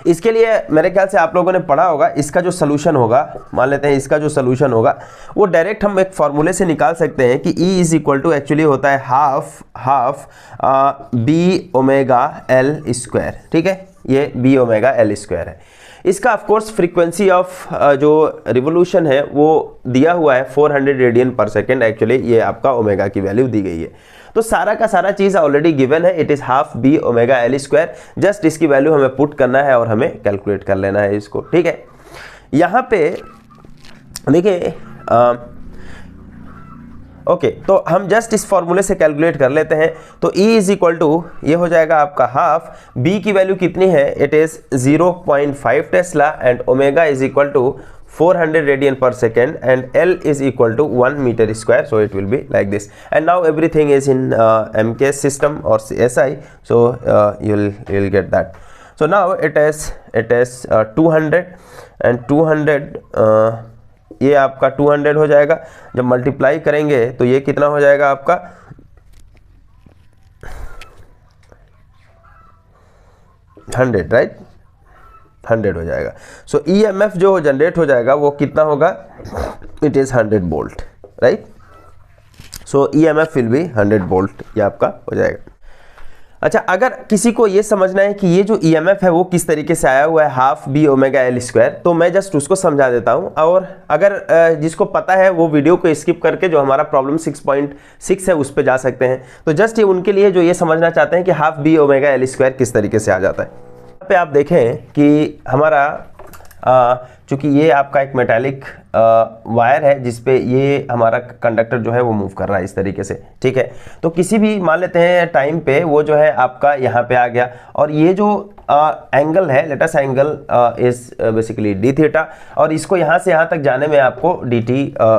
इसके लिए मेरे ख्याल से आप लोगों ने पढ़ा होगा, इसका जो सोल्यूशन होगा, मान लेते हैं इसका जो सोल्यूशन होगा वो डायरेक्ट हम एक फॉर्मूले से निकाल सकते हैं कि E is equal to actually होता है हाफ B⍵L²। ठीक है, ये B⍵L² है। इसका ऑफ कोर्स फ्रीक्वेंसी ऑफ जो रिवोल्यूशन है वो दिया हुआ है 400 रेडियन पर सेकेंड। एक्चुअली ये आपका ओमेगा की वैल्यू दी गई है, तो सारा का सारा चीज़ ऑलरेडी गिवन है। It is half B⍵L²। Just इसकी वैल्यू हमें पुट करना है और हमें कैलकुलेट कर लेना है इसको। ठीक है, यहाँ पे देखिए ओके, तो हम जस्ट इस फॉर्मूले से कैलकुलेट कर लेते हैं। तो E इज इक्वल टू ये हो जाएगा आपका हाफ, B की वैल्यू कितनी है? It is 0.5 tesla, and omega is equal to 400 radian per second, and L is equal to 1 meter square, so it will be like this. And now everything is in MKS system or SI, so you'll get that. So now it is 200 and 200 ये आपका 200 हो जाएगा। जब मल्टीप्लाई करेंगे तो ये कितना हो जाएगा आपका 100, राइट, 100 हो जाएगा। सो EMF जो जनरेट हो जाएगा वो कितना होगा? It is 100 volt, right. So EMF will B 100 volt, ये आपका हो जाएगा। अच्छा, अगर किसी को ये समझना है कि ये जो EMF है वो किस तरीके से आया हुआ है हाफ B⍵L², तो मैं जस्ट उसको समझा देता हूँ। और अगर जिसको पता है वो वीडियो को स्किप करके जो हमारा प्रॉब्लम 6.6 है उस पर जा सकते हैं। तो जस्ट ये उनके लिए जो ये समझना चाहते हैं कि हाफ B⍵L² किस तरीके से आ जाता है। यहाँ पे आप देखें कि हमारा चूँकि ये आपका एक मेटालिक वायर है जिसपे ये हमारा कंडक्टर जो है वो मूव कर रहा है इस तरीके से। ठीक है, तो किसी भी मान लेते हैं टाइम पे वो जो है आपका यहाँ पे आ गया, और ये जो एंगल है, latest angle is basically d∠θ, और इसको यहाँ से यहाँ तक जाने में आपको dt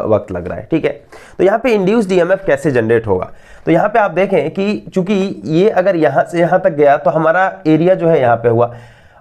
वक्त लग रहा है। ठीक है, तो यहाँ पे इंड्यूस्ड EMF कैसे जनरेट होगा? तो यहाँ पे आप देखें कि चूंकि ये अगर यहाँ से यहाँ तक गया तो हमारा एरिया जो है यहाँ पे हुआ,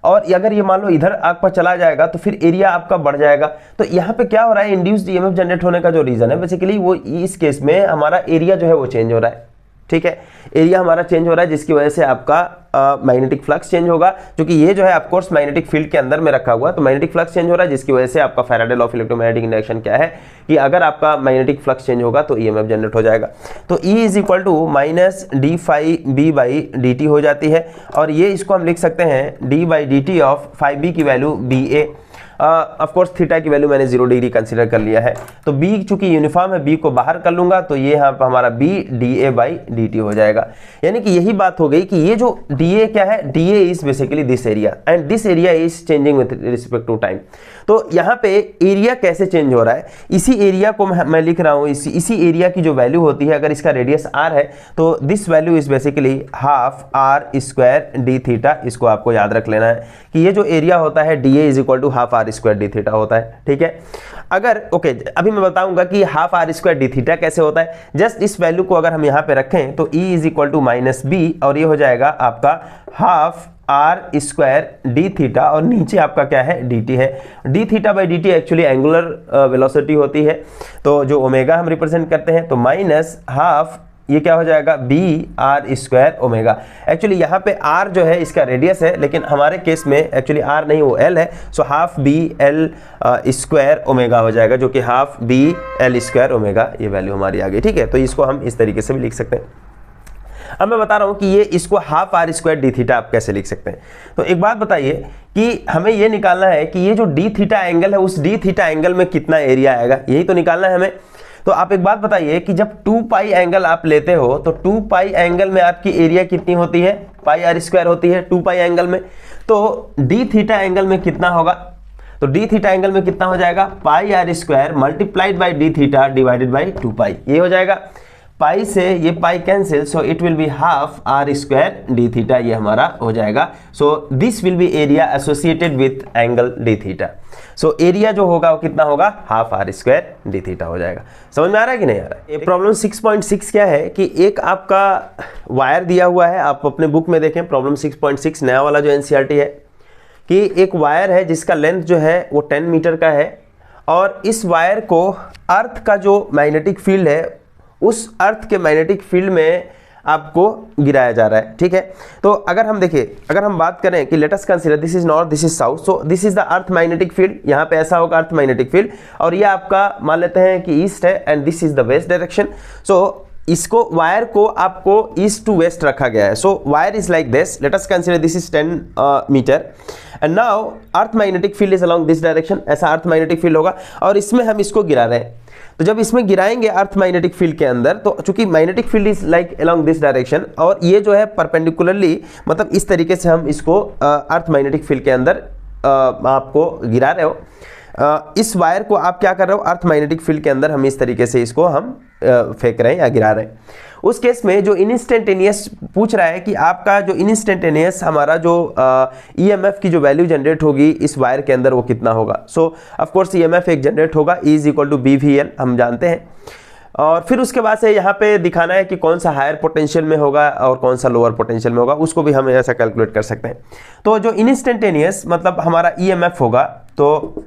और अगर ये मान लो इधर आपका चला जाएगा तो फिर एरिया आपका बढ़ जाएगा। तो यहाँ पे क्या हो रहा है? इंड्यूस्ड EMF जनरेट होने का जो रीजन है बेसिकली वो इस केस में हमारा एरिया जो है वो चेंज हो रहा है। ठीक है, एरिया हमारा चेंज हो रहा है जिसकी वजह से आपका मैग्नेटिक फ्लक्स चेंज होगा, क्योंकि ये जो है ऑफ कोर्स मैग्नेटिक फील्ड के अंदर में रखा हुआ, तो मैग्नेटिक फ्लक्स चेंज हो रहा है जिसकी वजह से आपका Faraday law of electromagnetic induction क्या है कि अगर आपका मैग्नेटिक फ्लक्स चेंज होगा तो ईएमएफ जनरेट हो जाएगा। तो E is equal to minus d phi B by d t हो जाती है, और ये इसको हम लिख सकते हैं d by d t of phi B की value B A. Of course theta की वैल्यू मैंने 0 डिग्री कंसीडर कर लिया है, तो बी चूंकि यूनिफॉर्म है बी को बाहर कर लूंगा तो ये यहाँ पर हमारा B d A by d t हो जाएगा। यानी कि यही बात हो गई कि ये जो डी ए क्या है, d A is basically this area and this area is changing with respect to time. तो यहाँ पे एरिया कैसे चेंज हो रहा है, इसी एरिया को मैं लिख रहा हूँ, इसी एरिया की जो वैल्यू होती है, अगर इसका रेडियस r है तो this value is basically half r square d theta. इसको आपको याद रख लेना है कि ये जो एरिया होता है d A is equal to half r square d theta होता है, ठीक है। अगर ओके अभी मैं बताऊंगा कि half r square d theta कैसे होता है। जस्ट इस वैल्यू को अगर हम यहाँ पे रखें तो E is equal to minus B, और ये हो जाएगा आपका half r square d theta, और नीचे आपका क्या है डी टी है। D theta by d t actually angular velocity होती है, तो जो ओमेगा हम रिप्रेजेंट करते हैं, तो माइनस हाफ ये क्या हो जाएगा B r square omega. Actually यहाँ पे आर जो है इसका रेडियस है, लेकिन हमारे केस में एक्चुअली आर नहीं वो एल है, so half B L square omega हो जाएगा, जो कि half B L square omega ये वैल्यू हमारी आ गई, ठीक है। तो इसको हम इस तरीके से भी लिख सकते हैं। अब मैं बता रहा हूं कि ये इसको half r square d theta आप कैसे लिख सकते हैं। तो एक बात बताइए कि हमें ये निकालना है कि ये जो डी थीटा एंगल है उस डी थीटा एंगल में कितना एरिया आएगा, यही तो निकालना है हमें। तो आप एक बात बताइए कि जब 2 पाई एंगल आप लेते हो तो 2 पाई एंगल में आपकी एरिया कितनी होती है, पाई आर स्क्वायर होती है 2 पाई एंगल में। तो डी थीटा एंगल में कितना होगा, तो डी थीटा एंगल में कितना हो जाएगा, pi r square multiplied by d theta divided by 2 pi, ये हो जाएगा। पाई से ये pi cancel, so it will be half r square d theta, ये हमारा हो जाएगा। So this will be area associated with angle d theta. So area जो होगा वो कितना होगा, half r square d theta हो जाएगा। समझ में आ रहा है कि नहीं आ रहा है। ये प्रॉब्लम 6.6 क्या है कि एक आपका वायर दिया हुआ है, आप अपने बुक में देखें प्रॉब्लम 6.6 नया वाला जो एनसीईआरटी है, कि एक वायर है जिसका लेंथ जो है वो 10 मीटर का है, और इस वायर को अर्थ का जो मैग्नेटिक फील्ड है उस अर्थ के मैग्नेटिक फील्ड में आपको गिराया जा रहा है, ठीक है। तो अगर हम देखें, अगर हम बात करें कि let us consider this is north, this is south, so this is the earth magnetic field, यहाँ पे ऐसा होगा अर्थ मैग्नेटिक फील्ड, और ये आपका मान लेते हैं कि ईस्ट है and this is the west direction. So इसको वायर को आपको ईस्ट टू वेस्ट रखा गया है। So wire is like this, let us consider this is 10 metre and now earth magnetic field is along this direction, ऐसा अर्थ मैग्नेटिक फील्ड होगा, और इसमें हम इसको गिरा रहे हैं। तो जब इसमें गिराएंगे अर्थ मैग्नेटिक फील्ड के अंदर, तो चूंकि magnetic field is like along this direction, और ये जो है परपेंडिकुलरली, मतलब इस तरीके से हम इसको अर्थ मैग्नेटिक फील्ड के अंदर आपको गिरा रहे हो। इस वायर को आप क्या कर रहे हो, अर्थ मैग्नेटिक फील्ड के अंदर हम इस तरीके से इसको हम फेंक रहे हैं या गिरा रहे हैं। उस केस में जो इंस्टेंटेनियस पूछ रहा है कि आपका जो इंस्टेंटेनियस हमारा जो ईएमएफ की जो वैल्यू जनरेट होगी इस वायर के अंदर वो कितना होगा। सो ऑफ कोर्स ईएमएफ एक जनरेट होगा, E is equal to BVL हम जानते हैं, और फिर उसके बाद से यहाँ पे दिखाना है कि कौन सा हायर पोटेंशियल में होगा और कौन सा लोअर पोटेंशियल में होगा, उसको भी हम ऐसा कैलकुलेट कर सकते हैं। तो जो इंस्टेंटेनियस मतलब हमारा ईएमएफ होगा, तो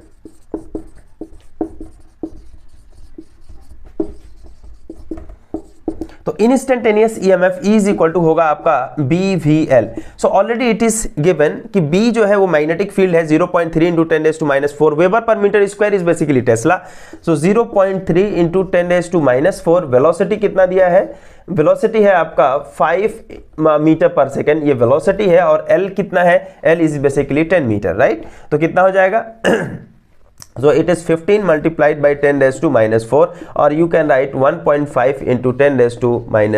instantaneous EMF E is equal to होगा आपका BVL। So already it is given कि B जो है वो मैग्नेटिक फील्ड है 0.3 into 10⁻⁻⁴ weber per metre square is basically tesla. So 0.3 into 10⁻⁴ velocity कितना दिया है, वेलोसिटी है आपका 5 मीटर पर सेकेंड, ये वेलोसिटी है, और L कितना है, L is basically 10 metre, right. तो कितना हो जाएगा So it is 15 multiplied by 10⁻⁻⁴, और you can write 1.5 into 10⁻⁻³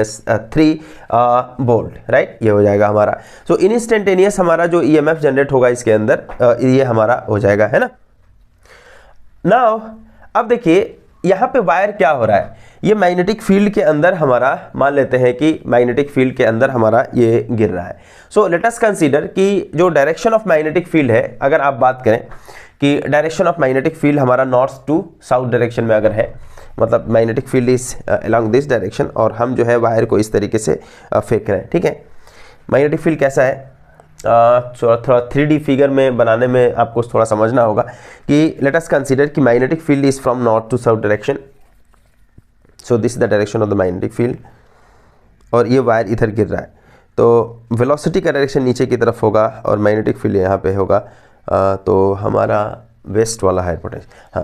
volt, right, ये हो जाएगा हमारा। So इंस्टेंटेनियस हमारा जो EMF जनरेट होगा इसके अंदर ये हमारा हो जाएगा, है ना। Now अब देखिए यहाँ पे वायर क्या हो रहा है, ये मैग्नेटिक फील्ड के अंदर हमारा मान लेते हैं कि मैग्नेटिक फील्ड के अंदर हमारा ये गिर रहा है। सो लेट अस कंसीडर कि जो डायरेक्शन ऑफ मैग्नेटिक फील्ड है, अगर आप बात करें कि डायरेक्शन ऑफ मैग्नेटिक फील्ड हमारा नॉर्थ टू साउथ डायरेक्शन में अगर है, मतलब magnetic field is along this direction, और हम जो है वायर को इस तरीके से फेंक रहे हैं, ठीक है। मैग्नेटिक फील्ड कैसा है, थोड़ा 3D फिगर में बनाने में आपको थोड़ा समझना होगा कि लेट अस कंसीडर कि magnetic field is from north to south direction. So this is the direction of the magnetic field, और ये वायर इधर गिर रहा है, तो वेलोसिटी का डायरेक्शन नीचे की तरफ होगा और मैग्नेटिक फील्ड यहाँ पे होगा। तो हमारा वेस्ट वाला हायर पोटेंशियल, हाँ,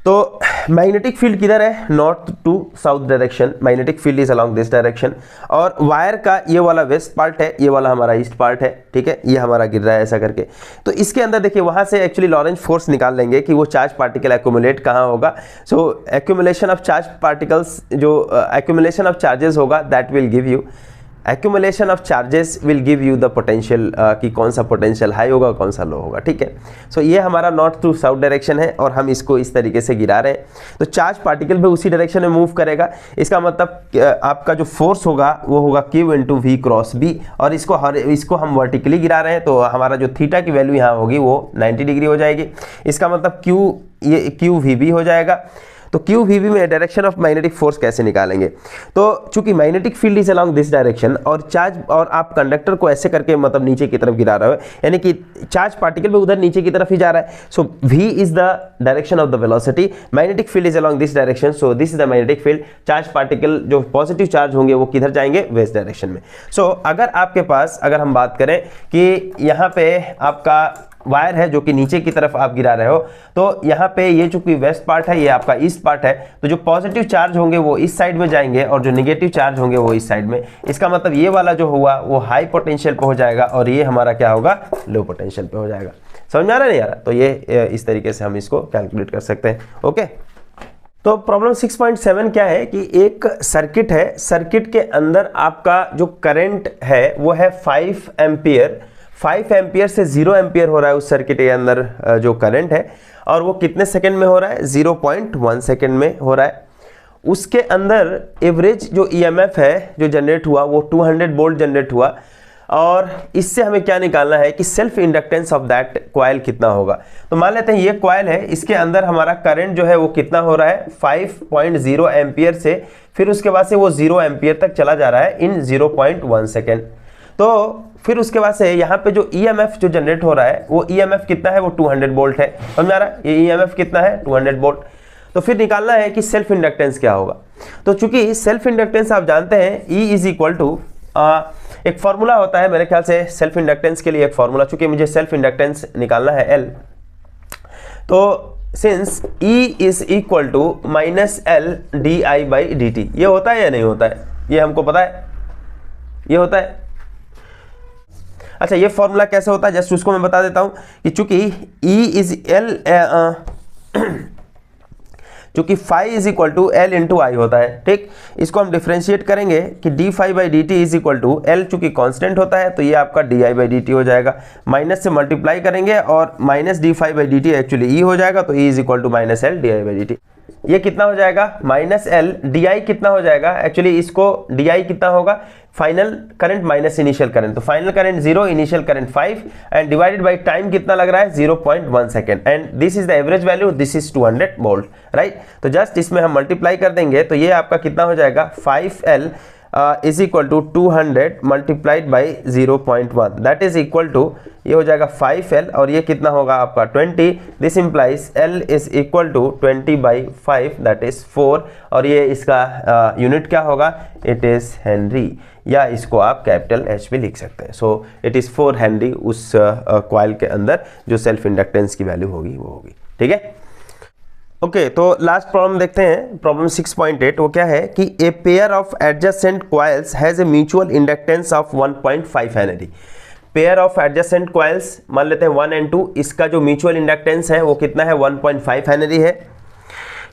तो मैग्नेटिक फील्ड किधर है, north to south direction, magnetic field is along this direction, और वायर का ये वाला वेस्ट पार्ट है, ये वाला हमारा ईस्ट पार्ट है, ठीक है, ये हमारा गिर रहा है ऐसा करके। तो इसके अंदर देखिए वहां से एक्चुअली लॉरेंज फोर्स निकाल लेंगे कि वो चार्ज पार्टिकल एक्यूमुलेट कहाँ होगा। सो एक्यूमुलेशन ऑफ चार्ज पार्टिकल्स, जो एक्यूमुलेशन ऑफ चार्जेस होगा, that will give you, accumulation of charges will give you the potential, कि कौन सा पोटेंशियल हाई होगा कौन सा लो होगा, ठीक है। सो ये हमारा नॉर्थ टू साउथ डायरेक्शन है और हम इसको इस तरीके से गिरा रहे हैं, तो चार्ज पार्टिकल भी उसी डायरेक्शन में मूव करेगा। इसका मतलब आपका जो फोर्स होगा वो होगा Q into V cross B, और इसको हम वर्टिकली गिरा रहे हैं, तो हमारा जो थीटा की वैल्यू यहाँ होगी वो 90 डिग्री हो जाएगी। इसका मतलब ये QVB हो जाएगा। तो QVB में डायरेक्शन ऑफ मैग्नेटिक फोर्स कैसे निकालेंगे, तो चूंकि magnetic field is along this direction और चार्ज, और आप कंडक्टर को ऐसे करके मतलब नीचे की तरफ गिरा रहे हो, यानी कि चार्ज पार्टिकल भी उधर नीचे की तरफ ही जा रहा है। सो V is the direction of the velocity, magnetic field is along this direction, so this is the magnetic field. Charge particle जो पॉजिटिव चार्ज होंगे वो किधर जाएंगे, वेस्ट डायरेक्शन में। सो अगर आपके पास, अगर हम बात करें कि यहाँ पे आपका वायर है जो कि नीचे की तरफ आप गिरा रहे हो, तो यहाँ पे ये चूंकि वेस्ट पार्ट है, ये आपका ईस्ट पार्ट है, तो जो पॉजिटिव चार्ज होंगे वो इस साइड में जाएंगे और जो नेगेटिव चार्ज होंगे वो इस साइड में। इसका मतलब ये वाला जो हुआ वो हाई पोटेंशियल पे हो जाएगा और ये हमारा क्या होगा, लो पोटेंशियल पे हो जाएगा। समझ में आ रहा है नहीं आ रहा? तो ये इस तरीके से हम इसको कैलकुलेट कर सकते हैं। ओके, तो प्रॉब्लम 6.7 क्या है कि एक सर्किट है, सर्किट के अंदर आपका जो करंट है वो है 5 एम्पियर, 5 एम्पियर से 0 एम्पियर हो रहा है उस सर्किट के अंदर जो करंट है, और वो कितने सेकंड में हो रहा है, 0.1 सेकंड में हो रहा है। उसके अंदर एवरेज जो ईएमएफ है जो जनरेट हुआ वो 200 वोल्ट जनरेट हुआ, और इससे हमें क्या निकालना है कि self inductance of that coil कितना होगा। तो मान लेते हैं ये कॉइल है, इसके अंदर हमारा करंट जो है वो कितना हो रहा है, 5.0 एम्पियर से, फिर उसके बाद से वो 0 एम्पियर तक चला जा रहा है इन 0.1 सेकेंड। तो फिर उसके बाद से यहाँ पे जो ईएमएफ जो जनरेट हो रहा है वो ईएमएफ कितना है, वो 200 वोल्ट है। समझ में आ रहा है, ये ईएमएफ कितना है, 200 वोल्ट। तो फिर निकालना है कि सेल्फ इंडक्टेंस क्या होगा। तो चूंकि सेल्फ इंडक्टेंस आप जानते हैं E इज इक्वल टू, एक फॉर्मूला होता है मेरे ख्याल से सेल्फ इंडक्टेंस के लिए, एक फॉर्मूला, चूंकि मुझे सेल्फ इंडक्टेंस निकालना है L, तो since E is equal to -L di/dt, ये होता है या नहीं होता है, ये हमको पता है, ये होता है। अच्छा, ये फॉर्मूला कैसे होता है, जस्ट उसको मैं बता देता हूं कि चूंकि E इज L, चूंकि phi is equal to L into I होता है, ठीक। इसको हम डिफ्रेंशिएट करेंगे कि d∅dt is equal to L, चूंकि कांस्टेंट होता है तो ये आपका di/dt हो जाएगा, माइनस से मल्टीप्लाई करेंगे और माइनस d∅dt एक्चुअली E हो जाएगा, तो E is equal to -L di/dt। ये कितना हो जाएगा, -L di कितना हो जाएगा, एक्चुअली इसको di कितना होगा, final current minus initial current, तो final current 0, initial current 5 and divided by time कितना लग रहा है, 0.1 second, and this is the average value, this is 200 volt, right. तो जस्ट इसमें हम मल्टीप्लाई कर देंगे तो ये आपका कितना हो जाएगा, 5L is equal to 200 multiplied by 0.1, that is equal to, ये हो जाएगा 5L और ये कितना होगा आपका 20, this implies L is equal to 20/5 that is 4, और ये इसका यूनिट क्या होगा, इट इज हेनरी, या इसको आप कैपिटल H भी लिख सकते हैं। सो इट इज 4 हेनरी उस कॉइल के अंदर जो सेल्फ इंडक्टेंस की वैल्यू होगी वो होगी, ठीक है। ओके, तो लास्ट प्रॉब्लम देखते हैं, प्रॉब्लम 6.8। वो क्या है कि a pair of adjacent coils has a mutual inductance of 1.5 Henry. Pair of adjacent coils मान लेते हैं 1 and 2, इसका जो म्यूचुअल इंडक्टेंस है वो कितना है, 1.5 हेनरी है।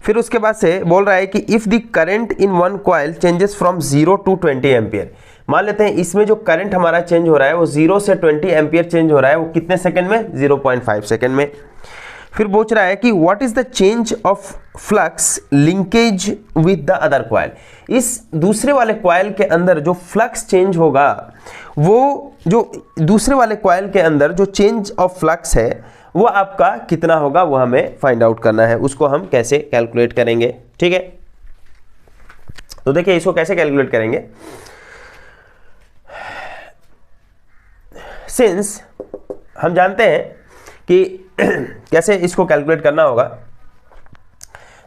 फिर उसके बाद से बोल रहा है कि if the current in one coil changes from 0 to 20 ampere, मान लेते हैं इसमें जो करंट हमारा चेंज हो रहा है वो 0 से 20 एम्पियर चेंज हो रहा है, वो कितने सेकंड में, 0.5 सेकंड में। फिर पूछ रहा है कि what is the change of flux linkage with the other coil, इस दूसरे वाले कॉइल के अंदर जो फ्लक्स चेंज होगा, वो जो दूसरे वाले कॉइल के अंदर जो चेंज ऑफ फ्लक्स है वो आपका कितना होगा, वो हमें फाइंड आउट करना है। उसको हम कैसे कैलकुलेट करेंगे, ठीक है। तो देखिए इसको कैसे कैलकुलेट करेंगे, सिंस हम जानते हैं कि कैसे इसको कैलकुलेट करना होगा।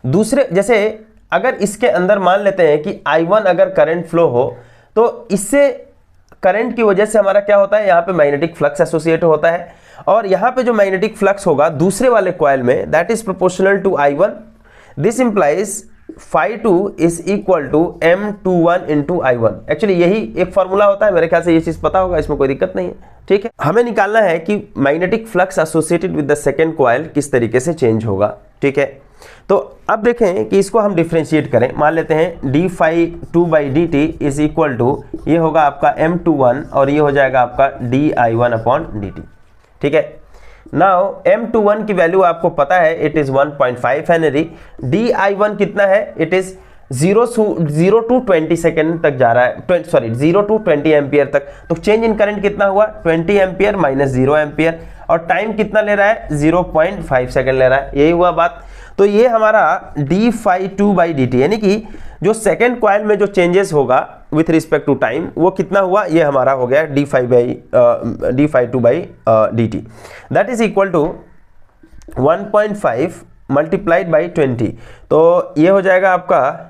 दूसरे, जैसे अगर इसके अंदर मान लेते हैं कि I1 अगर करंट फ्लो हो तो इससे करंट की वजह से हमारा क्या होता है, यहाँ पे मैग्नेटिक फ्लक्स एसोसिएट होता है और यहाँ पे जो मैग्नेटिक फ्लक्स होगा दूसरे वाले कॉइल में that is proportional to I1। This implies phi2 is equal to M21 into I1। Actually यही एक फॉर्मूला होता है, मेरे ख्याल से ये चीज पता होगा, इसमें कोई दिक्कत नहीं है। ठीक है, हमें निकालना है कि magnetic flux associated with the second coil किस तरीके से चेंज होगा। ठीक है, तो अब देखें कि इसको हम डिफ्रेंशिएट करें। मान लेते हैं d∅2/dt इज इक्वल टू, ये होगा आपका M21 और ये हो जाएगा आपका di1/dt। ठीक है, नाउ M21 की वैल्यू आपको पता है, इट इज 1.5 हेनरी। di1 कितना है, इट इज 0 to 20 सेकेंड तक जा रहा है, 0 to 20 एम्पियर तक। तो चेंज इन करंट कितना हुआ, 20 एम्पियर माइनस 0 एम्पियर, और टाइम कितना ले रहा है, 0.5 सेकेंड ले रहा है। यही हुआ बात। तो ये हमारा d∅2/dt यानी कि जो सेकेंड कॉइल में जो चेंजेस होगा विथ रिस्पेक्ट टू टाइम वो कितना हुआ, ये हमारा हो गया d∅2/dt that is equal to 1.5 multiplied by 20। तो ये हो जाएगा आपका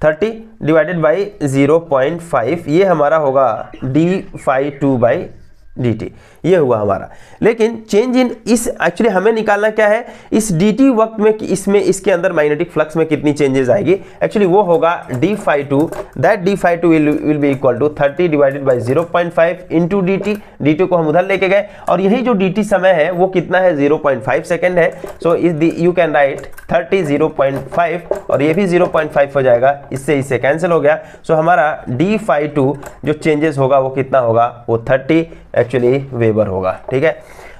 30 डिवाइडेड बाई 0.5, ये हमारा होगा d∅2/dt। ये हुआ हमारा। लेकिन चेंज इन इस एक्चुअली हमें निकालना क्या है, इस dt वक्त में कि इसमें इसके अंदर मैग्नेटिक फ्लक्स में कितनी चेंजेस आएगी। एक्चुअली वो होगा d∅2, that d∅2 will be equal to 30 divided by 0.5 into dt को हम उधर लेके गए और यही जो dt समय है वो कितना है, 0.5 सेकेंड है। सो यू कैन राइट 30 0.5 और ये भी 0.5 हो जाएगा, इससे इससे कैंसिल हो गया। सो हमारा d∅2 जो चेंजेस होगा वो कितना होगा, वो 30 एक्चुअली वेबर होगा। ठीक है,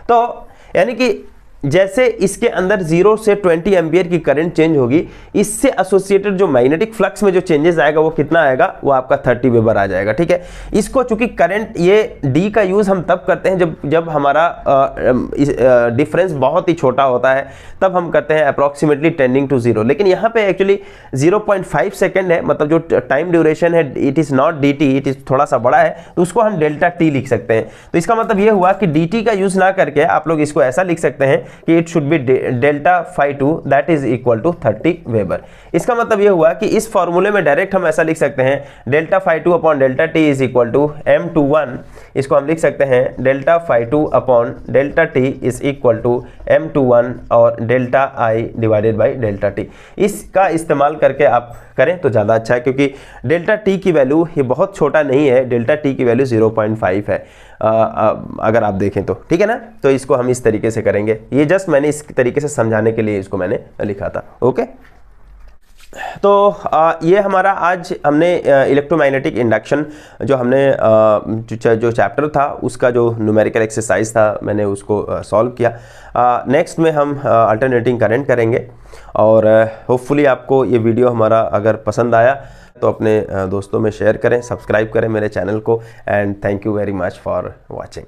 तो यानी कि जैसे इसके अंदर 0 से 20 एम्पियर की करंट चेंज होगी, इससे एसोसिएटेड जो मैग्नेटिक फ्लक्स में जो चेंजेस आएगा वो कितना आएगा, वो आपका 30 वेबर आ जाएगा। ठीक है, इसको चूंकि करंट ये D का यूज हम तब करते हैं जब हमारा डिफरेंस बहुत ही छोटा होता है, तब हम करते हैं अप्रॉक्सीमेटली टेंडिंग टू 0। लेकिन यहाँ पे एक्चुअली 0.5 सेकेंड है, मतलब जो टाइम ड्यूरेशन है it is not dt, it is थोड़ा सा बड़ा है, तो उसको हम ΔT लिख सकते हैं। तो इसका मतलब ये हुआ कि dt का यूज ना करके आप लोग इसको ऐसा लिख सकते हैं कि it should be ΔΦ2 that is equal to 30 weber. इसका मतलब ये हुआ कि इस फॉर्मूले में डायरेक्ट हम ऐसा लिख सकते हैं ΔΦ2 upon ΔT is equal to M21। इसको हम लिख सकते हैं ΔΦ2 upon ΔT is equal to M21 और ΔI डिवाइडेड बाई ΔT। इसका इस्तेमाल करके आप करें तो ज़्यादा अच्छा है, क्योंकि ΔT की वैल्यू ये बहुत छोटा नहीं है, ΔT की वैल्यू 0.5 है अगर आप देखें तो। ठीक है ना, तो इसको हम इस तरीके से करेंगे। ये जस्ट मैंने इस तरीके से समझाने के लिए इसको मैंने लिखा था। ओके, तो ये हमारा आज हमने इलेक्ट्रोमैग्नेटिक इंडक्शन जो हमने जो चैप्टर था उसका जो न्यूमेरिकल एक्सरसाइज था मैंने उसको सॉल्व किया। नेक्स्ट में हम अल्टरनेटिंग करंट करेंगे और होपफुली आपको ये वीडियो हमारा अगर पसंद आया तो अपने दोस्तों में शेयर करें, सब्सक्राइब करें मेरे चैनल को, and thank you very much for watching.